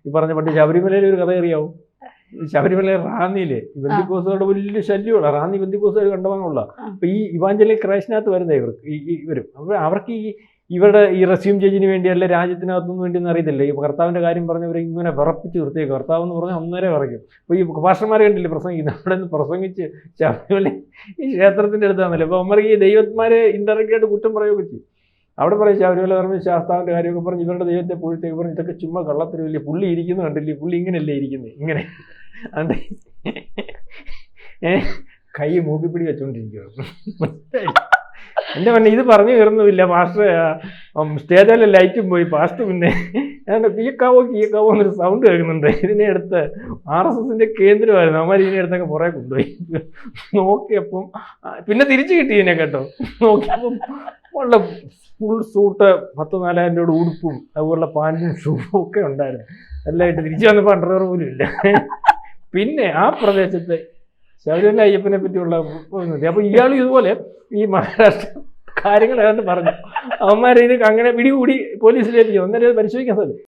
ഈ പറഞ്ഞ പണ്ട് ശബരിമലയിൽ ഒരു കഥ അറിയാവും. ശബരിമല റാന്നിയില് ബന്ധിക്കോസുകളുടെ വലിയ ശല്യമുള്ള റാന്നി ബന്ധിക്കോസുകാർ കണ്ടവാനുള്ള. അപ്പൊ ഈ ഇവാഞ്ചലിക് ക്രൈസ്റ്റിനകത്ത് വരുന്നത് ഇവരും അവർക്ക് ഇവരുടെ ഈ റസ്യൂം ചേഞ്ചിന് വേണ്ടിയല്ല, രാജ്യത്തിനകത്തൊന്നും വേണ്ടിയൊന്നും അറിയത്തില്ല. ഈ കർത്താവിന്റെ കാര്യം പറഞ്ഞവരെ ഇങ്ങനെ വിറപ്പിച്ച് നിർത്തിയേക്കും. കർത്താവ് എന്ന് പറഞ്ഞാൽ ഒന്നര വിറയ്ക്കും. അപ്പോൾ ഈ പാസ്റ്റർമാരെ കണ്ടില്ലേ പ്രസംഗിക്കുന്നത്, അവിടെ നിന്ന് പ്രസംഗിച്ച് ശബരിമല ഈ ക്ഷേത്രത്തിന്റെ അടുത്താണല്ലോ. അപ്പോൾ അവർക്ക് ഈ ദൈവന്മാരെ ഇൻഡയറക്റ്റ് ആയിട്ട് കുറ്റം പറയുകയൊക്കെ ചെയ്യും. അവിടെ പറയും ശബരിമല പറഞ്ഞ് ശാസ്താവിന്റെ കാര്യമൊക്കെ പറഞ്ഞ് ഇവരുടെ ദൈവത്തെ പൂഴ്ത്തേക്ക് പറഞ്ഞ് ഇതൊക്കെ ചുമ്മാ കള്ളത്തിരില്ലേ, പുള്ളി ഇരിക്കുന്നത് കണ്ടില്ലേ, പുള്ളി ഇങ്ങനെയല്ലേ ഇരിക്കുന്നത്, ഇങ്ങനെ അതെ കൈ മൂക്കിപ്പിടി വെച്ചോണ്ടിരിക്കുകയാണ്. എൻ്റെ പിന്നെ ഇത് പറഞ്ഞു കയറുന്നുമില്ല. പാസ്റ്റർ സ്റ്റേജിലെ ലൈറ്റും പോയി. പാസ്റ്റർ പിന്നെ കീക്കാവോ എന്നൊരു സൗണ്ട് കേൾക്കുന്നുണ്ട്. ഇതിനെ അടുത്ത് RSSന്റെ കേന്ദ്രമായിരുന്നു. അവന്മാർ ഇതിനെ അടുത്തൊക്കെ പുറകെ കൊണ്ടുപോയി. നോക്കിയപ്പം പിന്നെ തിരിച്ചു കിട്ടി ഇതിനെ കേട്ടോ. നോക്കിയപ്പം ഉള്ള ഫുൾ സൂട്ട് 10,000-4,000 രൂപയുടെ ഉടുപ്പും അതുപോലുള്ള പാൻറ്റും ഷൂവും ഒക്കെ ഉണ്ടായിരുന്നു. എല്ലായിട്ട് തിരിച്ചു വന്നപ്പോൾ അണ്ടർവെയർ പോലും ഇല്ല. പിന്നെ ആ പ്രദേശത്തെ ശബരിമല അയ്യപ്പനെ പറ്റിയുള്ള അപ്പോൾ ഇയാളും ഇതുപോലെ ഈ മഹാരാഷ്ട്ര കാര്യങ്ങൾ ഏതാണ്ട് പറഞ്ഞു. അവന്മാരെ ഇത് അങ്ങനെ പിടികൂടി പോലീസിലേക്ക് അന്നേരം പരിശോധിക്കാൻ സാധിക്കും.